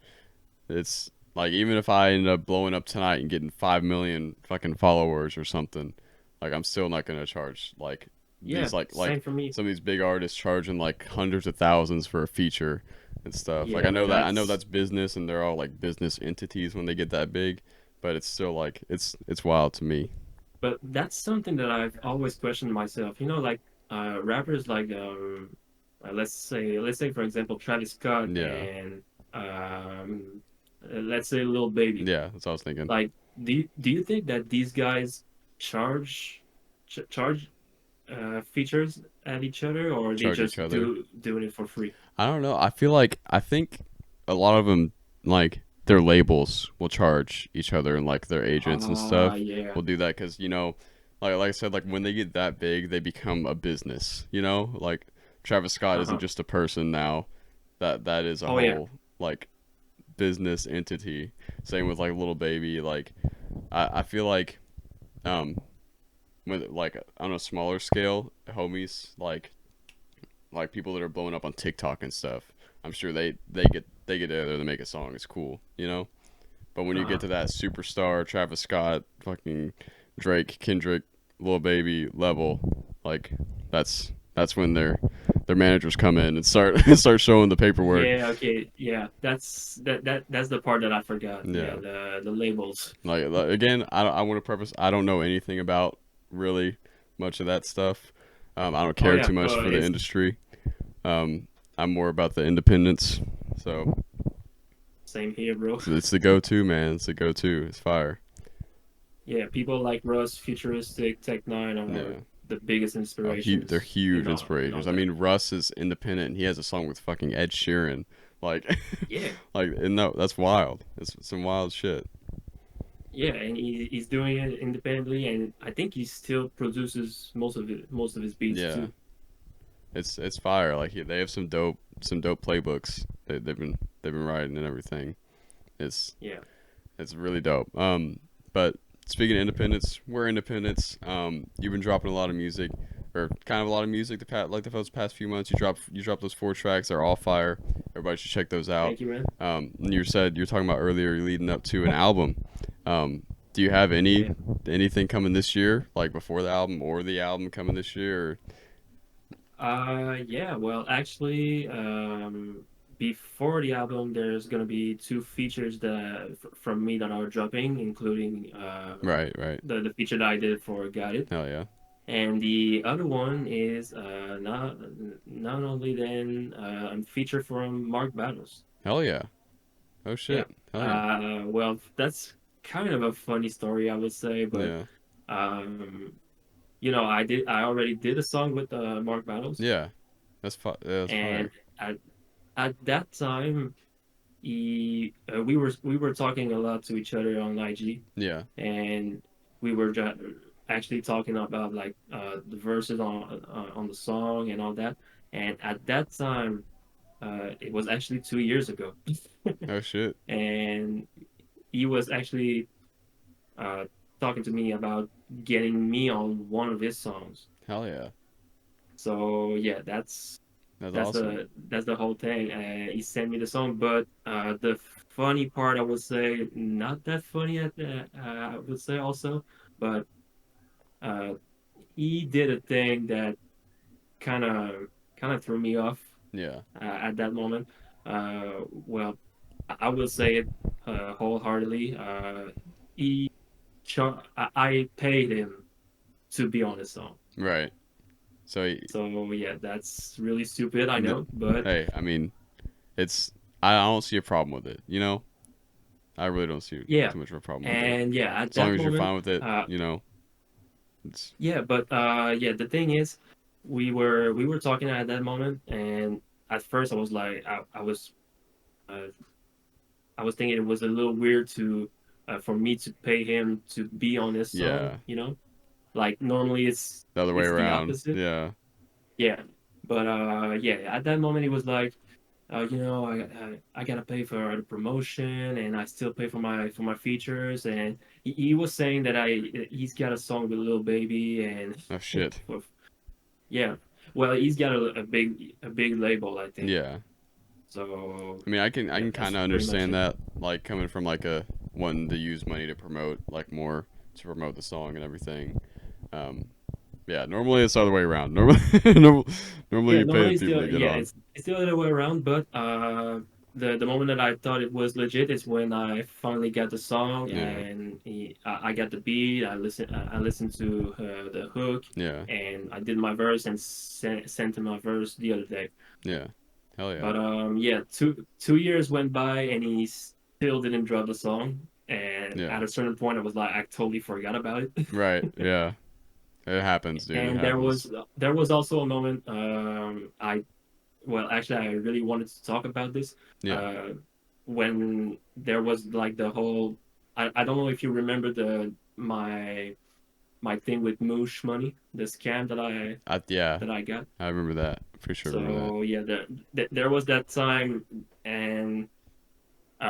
It's like even if I end up blowing up tonight and getting 5 million fucking followers or something, like I'm still not gonna charge like Yeah, these like same for me. some of these big artists charging like hundreds of thousands for a feature and stuff. Like Yeah, but I know that's that's business and they're all like business entities when they get that big, but it's still like it's wild to me. but that's something that I've always questioned myself. Like rappers like let's say for example Travis Scott Yeah, and let's say Lil Baby. yeah, that's what I was thinking. Like, do you think that these guys charge features at each other, or they Charge each just other. doing it for free? I don't know. I think a lot of them like their labels will charge each other and like their agents and stuff Yeah. will do that because like I said, like when they get that big, they become a business. Like Travis Scott isn't Uh-huh. just a person now. That is a Oh yeah. whole like business entity. Same with like little baby. Like I feel like um when like on a smaller scale, homies like people that are blowing up on TikTok and stuff. I'm sure they get together to make a song. It's cool, you know. But when you get Uh-huh. to that superstar Travis Scott, fucking Drake, Kendrick, Lil Baby level, like that's when their managers come in and start start showing the paperwork. Yeah, okay. Yeah. That's the part that I forgot. Yeah, Yeah, the labels. again, I want to preface. I don't know anything about really much of that stuff. I don't Oh care yeah, too much for the it's industry. I'm more about the independence. So same here, bro. it's the go-to, man. It's the go-to. It's fire. Yeah, people like Russ, Futuristic, Tech Nine are Yeah. the biggest Oh, they're inspirations huge in all inspirations. I that. mean, Russ is independent, and he has a song with fucking Ed Sheeran. Like, Yeah, and no, that's wild. It's some wild shit. yeah, and he's doing it independently, and I think he still produces most of his beats Yeah, too. it's fire. Like, they have some dope playbooks they've been writing and everything. It's Yeah. it's really dope. But speaking of independence, we're independents. You've been dropping a lot of music, or kind of a lot of music. The past few months, you dropped those 4 tracks. They're all fire. Everybody should check those out. Thank you, man. And you were talking about earlier, you're leading up to an album. Do you have Yeah. anything coming this year, like before the album or the album coming this year? Or? Yeah. Well, actually, before the album, there's gonna be two features that from me that are dropping, including Right, right. the feature that I did for Guided. Hell yeah, And the other one is not only then I'm featured from Mark Battles. hell yeah. Oh Yeah. shit, hell yeah, Well, that's kind of a funny story, I would say, but yeah, um, I already did a song with Mark Battles, yeah. That's and fire. at at that time, we were talking a lot to each other on IG, Yeah, and we were actually talking about like the verses on the song and all that. And at that time, it was actually 2 years ago, oh shit, and he was actually uh, talking to me about getting me on one of his songs. hell yeah. So yeah, That's that's awesome. the whole thing. He sent me the song, but the funny part, I would say, not that funny. I would say also, but uh, he did a thing that kind of kind of threw me off Yeah, at that moment. Well, I will say it wholeheartedly. He I paid him to be on the song. right. So, So yeah, that's really stupid, I th- know, but hey, I mean, it's I don't see a problem with it. I really don't see yeah. too much of a problem with it. And yeah, at As long that as you're moment, fine with it, it's yeah, but yeah, the thing is, we were talking at that moment, and at first I was like, I was. I was thinking it was a little weird to for me to pay him to be on this song. Yeah. Like normally The other way it's the around. opposite. Yeah. Yeah, but yeah, at that moment it was like, I gotta pay for the promotion, and I still pay for my features, and he was saying that he's got a song with Lil Baby, and Oh shit. for, yeah, well, he's got a big label, I think. Yeah. So I mean, I can kind that's of pretty much understand it. that, like coming from like a wanting to use money to promote, like more to promote the song and everything. Um, yeah, normally it's the other way around. Normally, normally Yeah, you pay the normally people to still, get yeah, on. it's still the other way around, but the moment that I thought it was legit is when I finally got the song, Yeah, and I got the beat. I listened to the hook, yeah, and I did my verse and sent him my verse the other day. yeah. Hell yeah, But yeah, two years went by and he still didn't drop the song. And yeah. at a certain point, I was like, I totally forgot about it. Right, yeah. It happens, dude. It And happens. there was also a moment, I well, actually, I really wanted to talk about this. Yeah. Uh, when there was like the whole, I don't know if you remember my thing with Moosh money, the scam Yeah. that I got. I remember that for sure. Remember that. So yeah, there was that time, and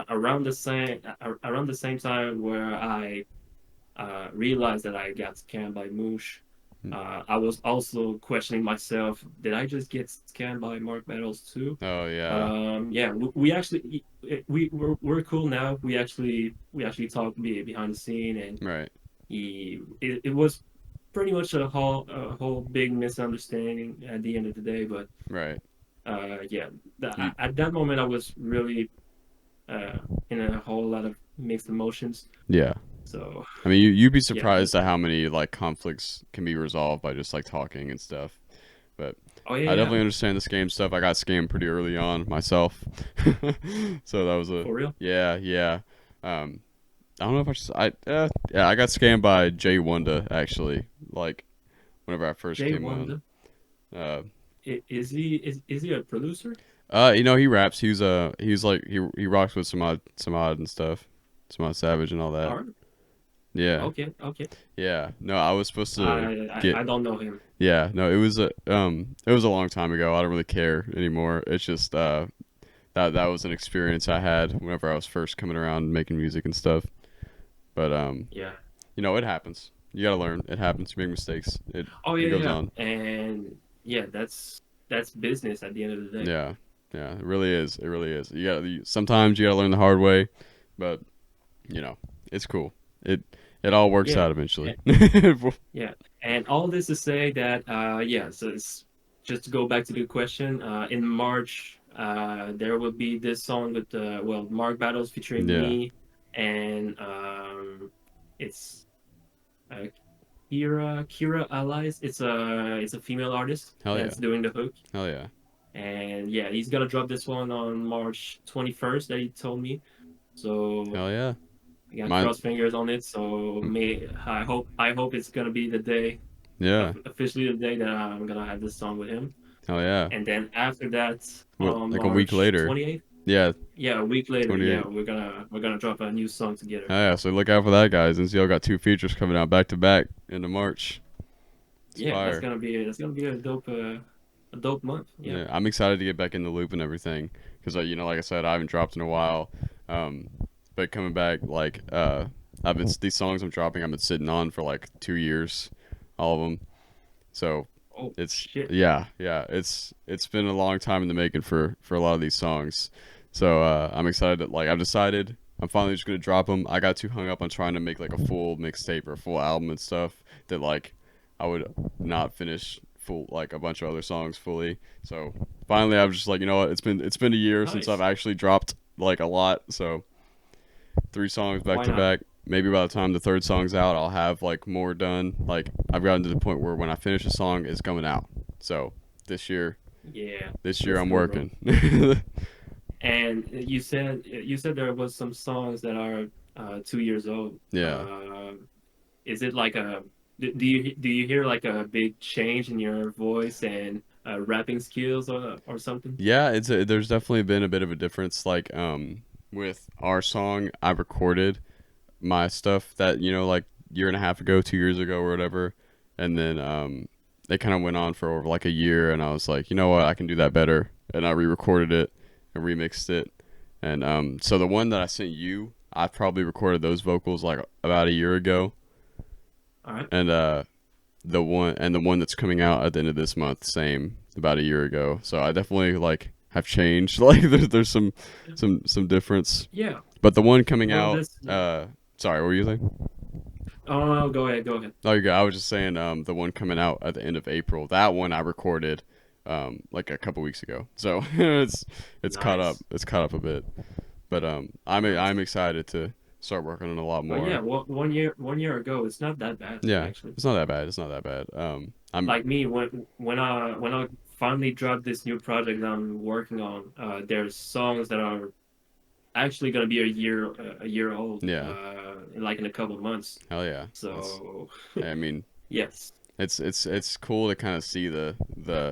around the same time where I realized that I got scammed by Moosh. Mm. I was also questioning myself, did I just get scammed by Mark Battles too? Oh But yeah. yeah, we actually we're cool now. We actually talked behind the scene, and Right. it was pretty much a whole big misunderstanding at the end of the day. But Right. yeah, You. at that moment I was really uh, in a whole lot of mixed emotions. Yeah. So I mean, you'd be yeah, surprised at how many like conflicts can be resolved by just like talking and stuff. But oh yeah, I yeah, definitely understand the scam stuff. I got scammed pretty early on myself, so that was a for real. yeah, yeah. Um, I don't know if I should. Yeah, I got scammed by Jay Wanda actually. Like whenever I first Jay came on. Wanda, Uh, is he a producer? he raps. He's like he rocks with some odd and stuff, some odd Savage and all that. All right, Yeah, okay, okay. yeah. No, I was supposed to get. I don't know him. Yeah, no, it was a long time ago. I don't really care anymore. It's just that was an experience I had whenever I was first coming around making music and stuff. But Yeah. it happens. You gotta learn. It happens. You make mistakes. Oh It yeah, goes yeah, on. and yeah, that's business at the end of the day. Yeah, yeah. It really is. It really is. Sometimes you gotta learn the hard way, but you know it's cool. It it all works Yeah, out eventually. and, yeah, and all this to say that yeah, so it's just to go back to the question. In March, there will be this song with Mark Battles featuring Yeah. me, and it's uh, Kira Allies. It's a female artist Hell yeah. that's doing the hook. Hell yeah. And yeah, he's gonna drop this one on March 21st that he told me. So Hell yeah. I got Mine. cross fingers on it. So may I hope it's gonna be the day, Yeah. officially the day that I'm gonna have this song with him. Hell yeah. And then after that, What? on Like a week March later. 28th, Yeah. yeah, a week later, yeah, 28. we're gonna drop a new song together. Oh, yeah. So look out for that, guys. NCL got two features coming out back to back into March. It's Yeah, fire. that's gonna be a dope month. Yeah. Yeah, I'm excited to get back in the loop and everything because like I said, I haven't dropped in a while. Um, but coming back, like I've been these songs I'm dropping, I've been sitting on for like 2 years, all of them. So Oh it's shit. yeah, yeah. It's been a long time in the making for a lot of these songs. So I'm excited. I've decided I'm finally just gonna drop them. I got too hung up on trying to make like a full mixtape or a full album and stuff that like I would not finish full like a bunch of other songs fully. So finally, I was just like, you know what? It's been a year since I've Nice. actually dropped like a lot. So 3 songs back Why to not? back. Maybe by the time the third song's out, I'll have like more done. Like I've gotten to the point where when I finish a song, it's coming out. So this year, Yeah, this year let's I'm go, bro. working. And you said there was some songs that are 2 years old. Yeah. Is it like a Do you hear like a big change in your voice and rapping skills or something? Yeah, there's definitely been a bit of a difference. Like with our song, I recorded my stuff that like year and a half ago, 2 years ago, or whatever, and then they kind of went on for over like a year, and I was like, you know what, I can do that better, and I re-recorded it and remixed it, and so the one that I sent you, I probably recorded those vocals like about a year ago, All right. and the one that's coming out at the end of this month, same about a year ago. So I definitely like have changed. Like there's some difference. Yeah. But the one coming Well, out, this. sorry, what were you saying? Oh, no, go ahead. Go ahead. Oh, you go. I was just saying, the one coming out at the end of April. That one I recorded, like a couple weeks ago. So it's caught up. Nice. It's caught up a bit. But I'm Nice. excited to start working on a lot But yeah, more. one year ago, it's not that bad Yeah, actually. it's not that bad. It's not that bad. I'm Like me, when I finally dropped this new project that I'm working on, there's songs that are actually gonna be a year old, yeah. like in a couple of months. Hell yeah. That's. So I mean, yes. it's cool to kind of see the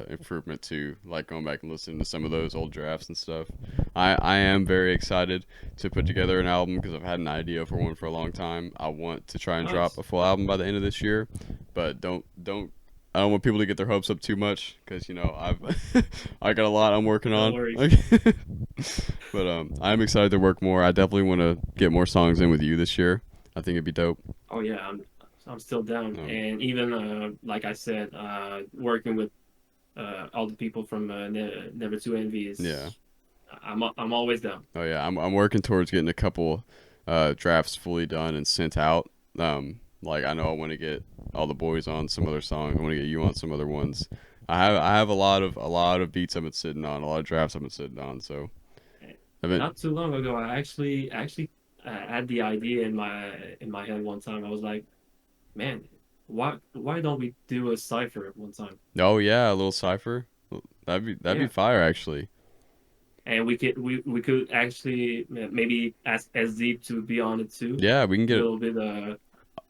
improvement too, like going back and listening to some of those old drafts and stuff. I am very excited to put together an album because I've had an idea for one for a long time. I want to try and drop Nice. a full album by the end of this year, but don't I don't want people to get their hopes up too much because I've I got a lot I'm working No on. worries. Like, but I'm excited to work more. I definitely want to get more songs in with you this year. I think it'd be dope. Oh yeah, I'm still down, Um, and even like I said, working with all the people from Never to Envy yeah. is I'm always down. Oh yeah, I'm working towards getting a couple drafts fully done and sent out. Like I know I want to get all the boys on some other songs. I want to get you on some other ones. I have a lot of beats I've been sitting on, a lot of drafts I've been sitting on. So I've been Not too long ago, I actually had the idea in my head one time. I was like, man, why don't we do a cipher one time? oh yeah, a little cipher. That'd be Yeah, fire actually. and we could actually maybe ask SZ to be on it too. Yeah, we can A get little bit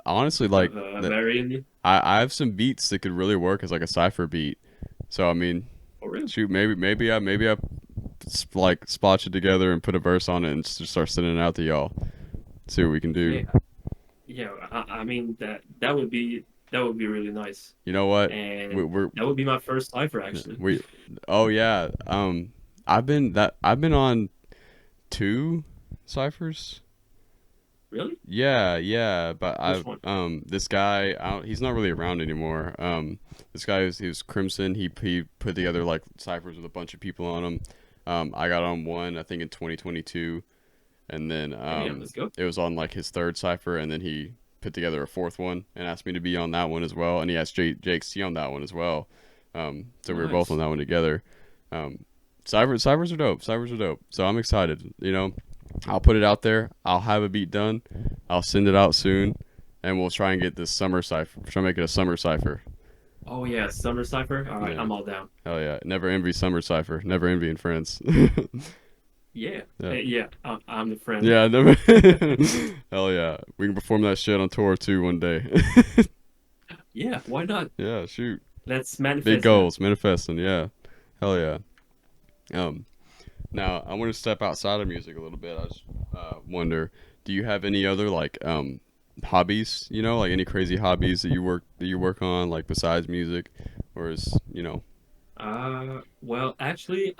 honestly like of that. variety. I have some beats that could really work as like a cipher beat. So I mean, Oh really? shoot, maybe I like splotch it together and put a verse on it and just start sending it out to y'all. See what we can do. Yeah, yeah. I mean that would be really nice, You know what? and We're that would be my first cipher actually. we. Oh yeah. I've been on two ciphers. Really? Yeah, yeah. But Which one? this guy, he's not really around anymore. This guy he was Crimson. He put together like ciphers with a bunch of people on them. I got on one I think in 2022, and then Okay, yeah, let's go. it was on like his third cipher, and then he put together a fourth one and asked me to be on that one as well, and he asked Jake C on that one as well. So we were both on Nice. that one together. Um, ciphers are dope. Ciphers are dope. So I'm excited. I'll put it out there. I'll have a beat done. I'll send it out soon, and we'll try and get this summer cipher. Try to make it a summer cipher. Oh yeah, summer cipher. All right, Yeah. I'm all down. Hell yeah. Never envy summer cipher. Never envying friends. Yeah, Yeah. yeah. I'm the friend. Yeah, never. Hell yeah. We can perform that shit on tour too one day. Yeah, why not? Yeah, shoot. Let's Big manifest that. goals, manifesting. Yeah. Hell yeah. Um, Now I want to step outside of music a little bit. I just wonder, do you have any other like hobbies? Like any crazy hobbies that you work on, like besides music, or is. Well, actually,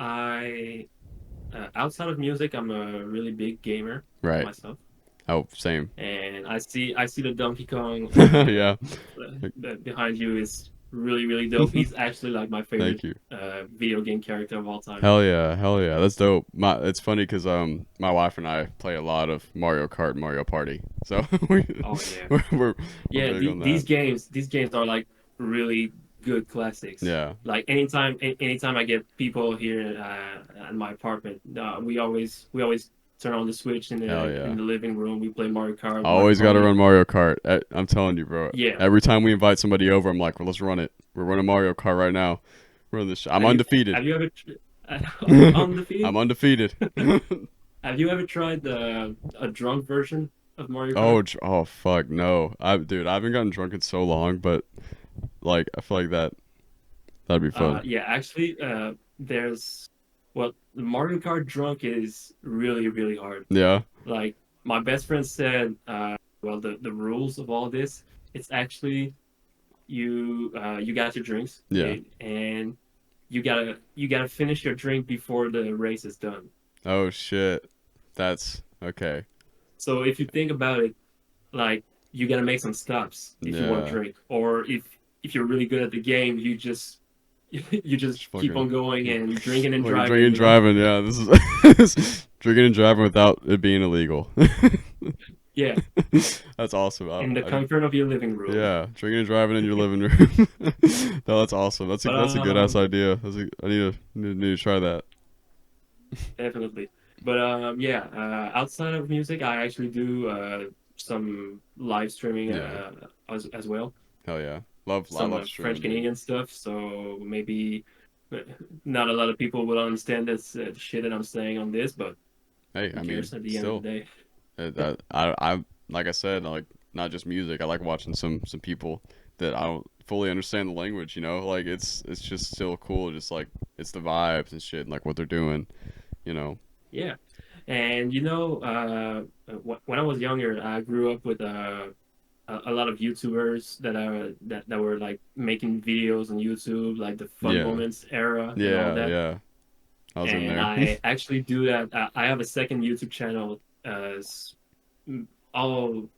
outside of music, I'm a really big gamer Right. myself, Oh, same. and I see the Donkey Kong Yeah. behind you is really really dope. He's actually like my Thank favorite you. video game character of all time. Hell yeah, hell yeah, that's dope. It's funny because my wife and I play a lot of Mario Kart, and Mario Party, so we Oh yeah, we're we're, we're yeah. big on These that. games are like really good classics. Yeah, Like anytime I get people here at my apartment, we always turn on the Switch in hell the yeah. in the living room. We play Mario I Kart, Mario always got to Party. run Mario Kart. I'm telling you, bro. Yeah. Every time we invite somebody over, I'm like, well, let's run it. We're running Mario Kart right now. Run this. I'm Have you undefeated. have you ever I'm undefeated? undefeated. Have you ever tried a drunk version of Mario Kart? Oh, oh fuck no. Dude, I haven't gotten drunk in so long, but like I feel like that'd be fun. Yeah, actually, there's well, the Mario Kart drunk is really, really hard. Yeah. Like my best friend said, well, the rules of all this, it's actually you got your drinks, Yeah. and you gotta finish your drink before the race is done. Oh shit. That's okay. So if you think about it, like you gotta make some stops if you want to Yeah. drink, or if you're really good at the game, you just you just Just keep fucking on going and drinking and fucking driving, drinking and you know? driving. Yeah, this is drinking and driving without it being illegal. Yeah, That's awesome. in the comfort of your living room. Yeah, drinking and driving in your living room. No, that's awesome. But That's a good ass idea. I need to try that. definitely. But yeah, outside of music, I actually do some live streaming Yeah, as well. hell yeah. I Some love French streaming, dude. Canadian stuff. So maybe not a lot of people will understand this shit that I'm saying on this, but Hey, who I mean, cares at the end of the still, day? I like I said, like not just music. I like watching some people that I don't fully understand the language. You know, like it's just still cool. Just like it's the vibes and shit, and like what they're doing. You know. Yeah. And when I was younger, I grew up with a lot of YouTubers that were like making videos on YouTube, like the Fun Yeah. Moments era and all Yeah. that. Yeah. I was in And there. I actually do that. I have a second YouTube channel. All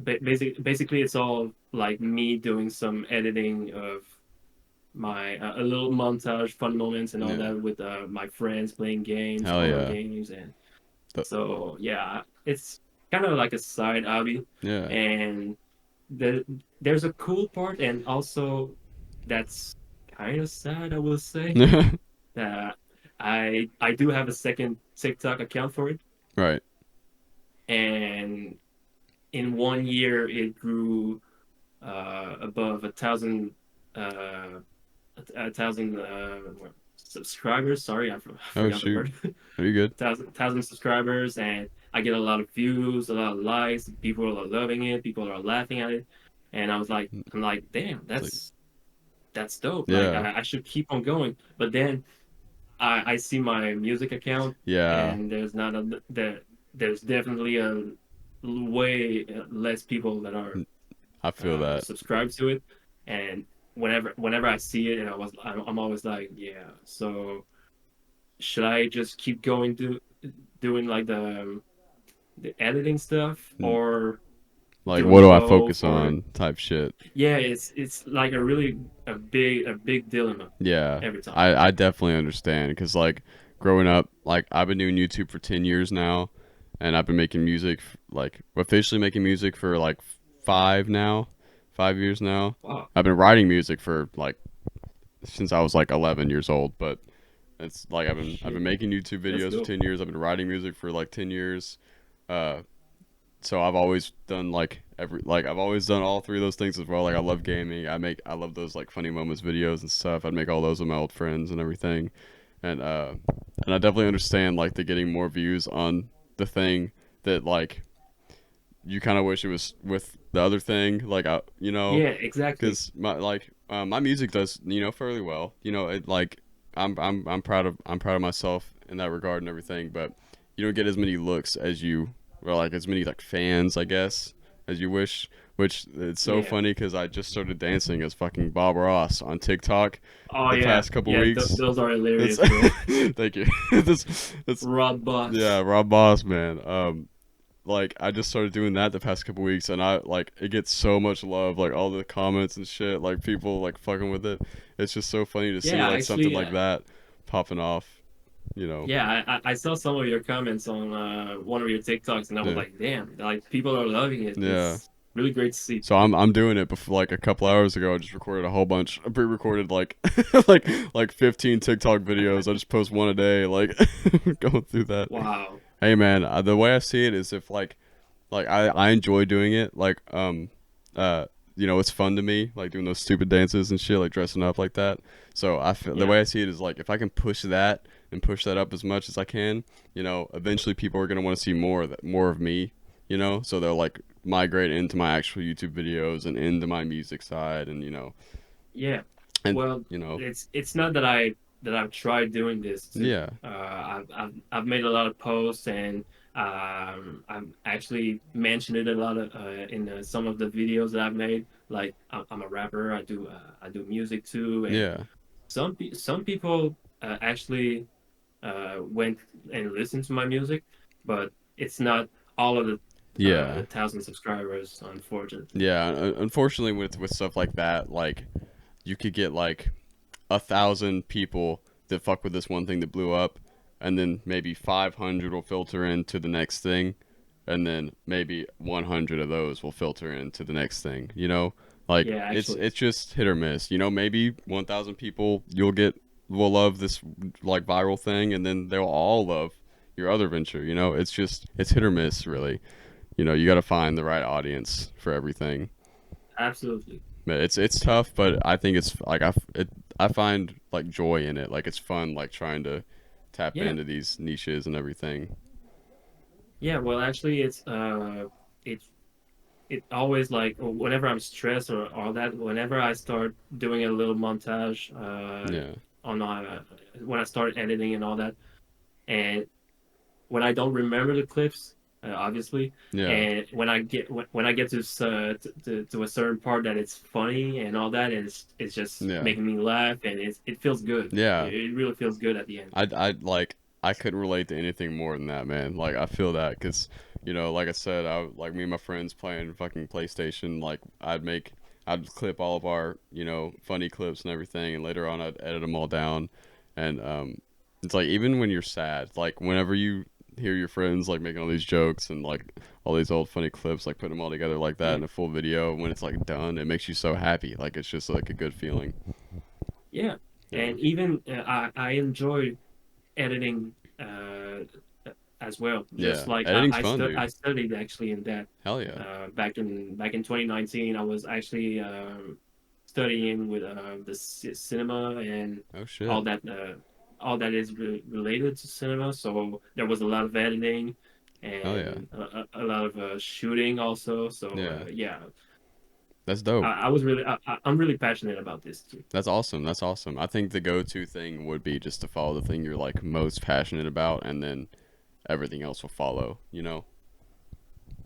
basically, it's all like me doing some editing of my a little montage, fun moments, and all Yeah. that with my friends playing games, Hell horror yeah. games, and The, so yeah, it's kind of like a side hobby, yeah. and the, there's a cool part, and also that's kind of sad, I will say, that I do have a second TikTok account for it, Right. and in 1 year it grew above 1,000 subscribers. Sorry, I Oh forgot the shoot. word. Are you good? Thousand subscribers, and I get a lot of views, a lot of likes. People are loving it. People are laughing at it, and I'm like, damn, It's like that's dope. Like yeah. I should keep on going. But then I see my music account, Yeah. and there's definitely a way less people that are I feel that. subscribed to it, and whenever I see it, and I'm always like, yeah. So should I just keep going doing like the editing stuff, or Like do what do I both, focus or on type shit. yeah, it's like a big dilemma Yeah. every time. I definitely understand cuz like growing up like I've been doing YouTube for 10 years now and I've been making music like officially making music for like 5 now. 5 years now. Wow, I've been writing music for like since I was like 11 years old, but it's like I've been shit, making YouTube that's videos for dope. 10 years. I've been writing music for like 10 years. Uh so I've always done like I've always done all three of those things as well. Like I love gaming. I love those like funny moments videos and stuff. I'd make all those with my old friends and everything. And and I definitely understand like the getting more views on the thing that like you kind of wish it was with the other thing like I you know Yeah, exactly. because my music does fairly well. Like I'm proud of myself in that regard and everything, but you don't get as many looks as you or like as many like fans I guess as you wish. Which it's so Yeah. funny because I just started dancing as fucking Bob Ross on TikTok Oh the yeah, past couple yeah. weeks. Those are It's hilarious, bro. thank you. It's Rob yeah, Boss. Rob Boss man. Like I just started doing that the past couple weeks and I like it gets so much love like all the comments and shit like people like fucking with it. It's just so funny to see Yeah, like something actually, like that popping off, you know. yeah, I saw some of your comments on one of your TikToks, and I was Yeah. like, damn, like people are loving it. Yeah. It's really great to see. So I'm doing it before like a couple hours ago. I just recorded a whole bunch. I pre-recorded like like 15 TikTok videos. I just post one a day like going through that. Wow. Hey man, the way I see it is if like I enjoy doing it uh it's fun to me like doing those stupid dances and shit like dressing up like that. So I feel the Yeah. way I see it is like if I can push that and push that up as much as I can, eventually people are going to want to see more of that, more of me, you know, so they'll like migrate into my actual YouTube videos and into my music side, and Yeah. and Well, you know, it's not that I've tried doing this too. yeah, I've made a lot of posts, and I've actually mentioned it a lot in some of the videos that I've made. Like I'm a rapper. I do music too, and yeah, some people actually went and listened to my music, but it's not all of yeah, the thousand subscribers, unfortunately. yeah. Unfortunately, with stuff like that, like you could get like 1,000 people that fuck with this one thing that blew up, and then maybe 500 will filter into the next thing, and then maybe 100 of those will filter into the next thing. You know, like Yeah, it's actually. it's just hit or miss. You know, maybe 1,000 people will love this like viral thing, and then they'll all love your other venture. You know, it's hit or miss really. You know, you got to find the right audience for everything. Absolutely. It's tough, but I think it's like I find like joy in it. Like it's fun, like trying to tap Yeah. into these niches and everything. Yeah, well, actually, it's it always like whenever I'm stressed or all that, whenever I start doing a little montage Yeah, on when I start editing and all that, and when I don't remember the clips, obviously, yeah, and when I get to, to a certain part that it's funny and all that, and it's just yeah, making me laugh, and it feels good. yeah. It really feels good at the end. I like I couldn't relate to anything more than that, man. Like I feel that because like I said, I like me and my friends playing fucking PlayStation. Like I'd clip all of our funny clips and everything, and later on I'd edit them all down, and it's like even when you're sad, like whenever you hear your friends like making all these jokes and like all these old funny clips, like putting them all together like that Yeah, in a full video, when it's like done, it makes you so happy. Like it's just like a good feeling. yeah, Yeah, and even I enjoy editing as well. Just yeah. like Editing's fun, dude. I studied actually in that Hell yeah. back in 2019. I was actually studying with the cinema and Oh shit. all that is related to cinema. So there was a lot of editing Hell yeah. and a lot of shooting also. So Yeah. yeah, That's dope. I'm really passionate about this too. That's awesome. That's awesome. I think the go-to thing would be just to follow the thing you're like most passionate about, and then everything else will follow.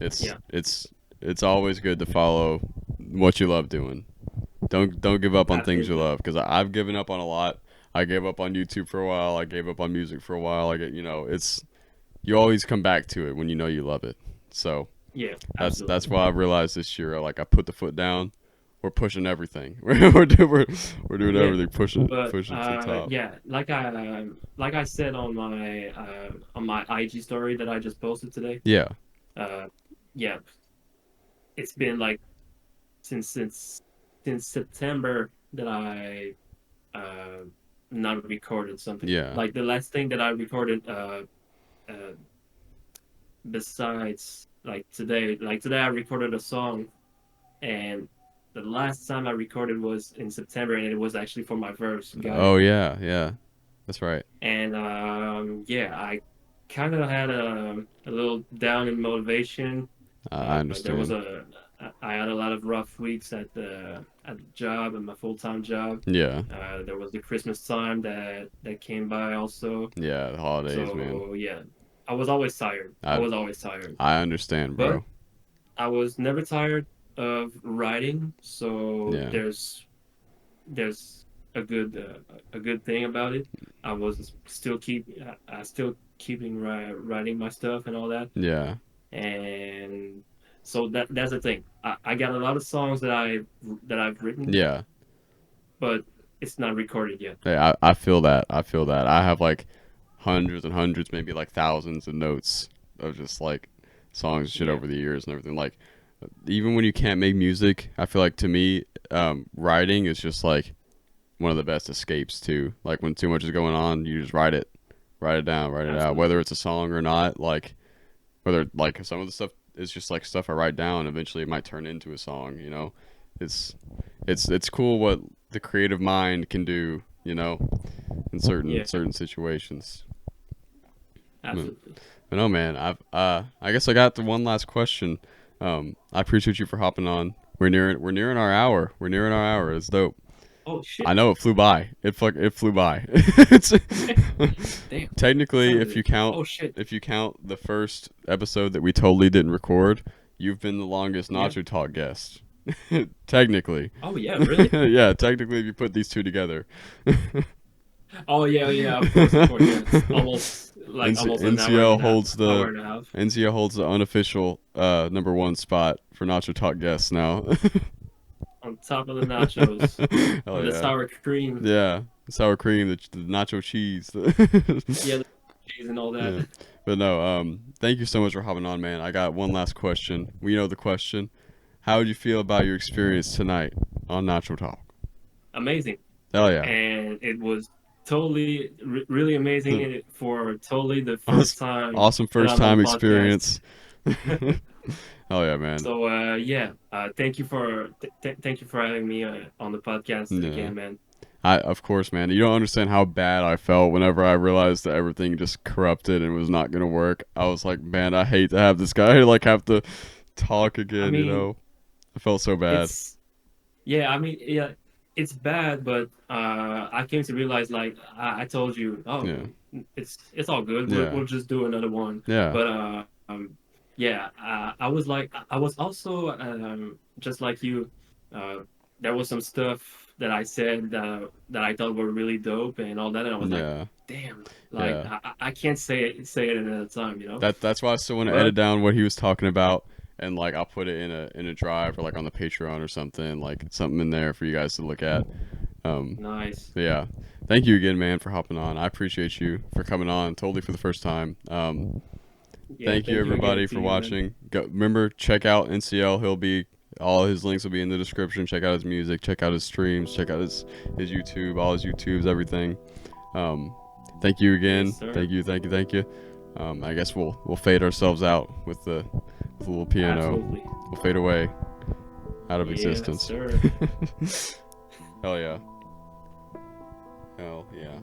It's Yeah, it's it's always good to follow what you love doing. Don't give up on things you absolutely. love, because I've given up on a lot. I gave up on YouTube for a while. I gave up on music for a while. I get it's you always come back to it when you know you love it. So Yeah, that's absolutely. why I realized this year, like I put the foot down. We're pushing everything. We're doing Yeah, everything. but Push it to the top. yeah, like I said on my IG story that I just posted today. Yeah. Uh, yeah, it's been like since since September that I uh not recorded something. Yeah. Like the last thing that I recorded uh besides like today I recorded a song, and the last time I recorded was in September, and it was actually for my verse Oh guide. yeah. Yeah. That's right. And yeah, I kind of had a little down in motivation. I There was understand. I had a lot of rough weeks at the job, at my full-time job. Yeah. There was the Christmas time that came by also. Yeah. The holidays, man. So yeah, I was always tired. I I was always tired, I understand, but bro. I was never tired of writing. So Yeah. there's a good thing about it. I still keeping writing my stuff and all that, Yeah. and so that's the thing. I got a lot of songs that I've written, Yeah. but it's not recorded yet. Hey, I feel that. I feel that. I have like hundreds and hundreds, maybe like thousands of notes of just like songs and shit Yeah, over the years and everything. Like even when you can't make music, I feel like to me, writing is just like one of the best escapes too. Like when too much is going on, you just write it down, write it out. Whether absolutely. it's a song or not, like whether like some of the stuff is just like stuff I write down. Eventually, it might turn into a song. It's it's cool what the creative mind can do. In Yeah, certain situations. absolutely. But no, man, I guess I got the one last question. I appreciate you for hopping on. We're nearing our hour. We're nearing our hour. It's dope. Oh I shit! know it flew by. It flew by. It's Damn, technically, sounded it. Oh shit! if you count the first episode that we totally didn't record, you've been the longest Yeah. Nacho Talk guest. Technically. Oh yeah, really? Yeah, technically if you put these two together. Oh yeah, yeah. Of course, of course. Yeah, it's almost an hour NCL and a holds hour the and a half. NCL holds the unofficial number one spot for Nacho Talk guests now. On top of the nachos Hell with the yeah. sour cream. Yeah. Sour cream, the nacho cheese. Yeah, the cheese and all Yeah. that. But no, thank you so much for hopping on, man. I got one last question. We know the question. How did you feel about your experience tonight on Nacho Talk? Amazing. Hell yeah. And it was totally really amazing for totally the first Awesome, time awesome that first I'm on time podcast. experience. Hell yeah, man. So yeah, thank you for thank you for having me on the podcast Yeah. again, man. Of course, man. You don't understand how bad I felt whenever I realized that everything just corrupted and was not gonna work. I was like, man, I hate to have this guy like have to talk I again. mean, I felt so bad. it's yeah, I mean, yeah, it's bad, but I came to realize, like I told you, oh, Yeah, it's all good. yeah, We'll just do another one. yeah, But yeah, I was like, I was also just like you. Uh, there was some stuff that I said that I thought were really dope and all that, and I was like, yeah, damn, like yeah. I can't say it another time, you know. That's why I still want to edit But down what he was talking about, and like I'll put it in a drive or like on the Patreon or something, like something in there for you guys to look at. nice. But yeah, thank you again, man, for hopping on. I appreciate you for coming on, totally for the first time. Yeah, Thank you thank you again everybody to for you, man. watching. Remember, check out NCL. He'll be all his links will be in the description. Check out his music. Check out his streams. Check out his YouTube. All his YouTubes. Everything. Um, thank you Yes, again. sir. Thank you. Thank you. Thank you. I guess we'll fade ourselves out with a little piano. Absolutely. We'll fade away out of Yes, existence. sir. Hell yeah. Hell yeah.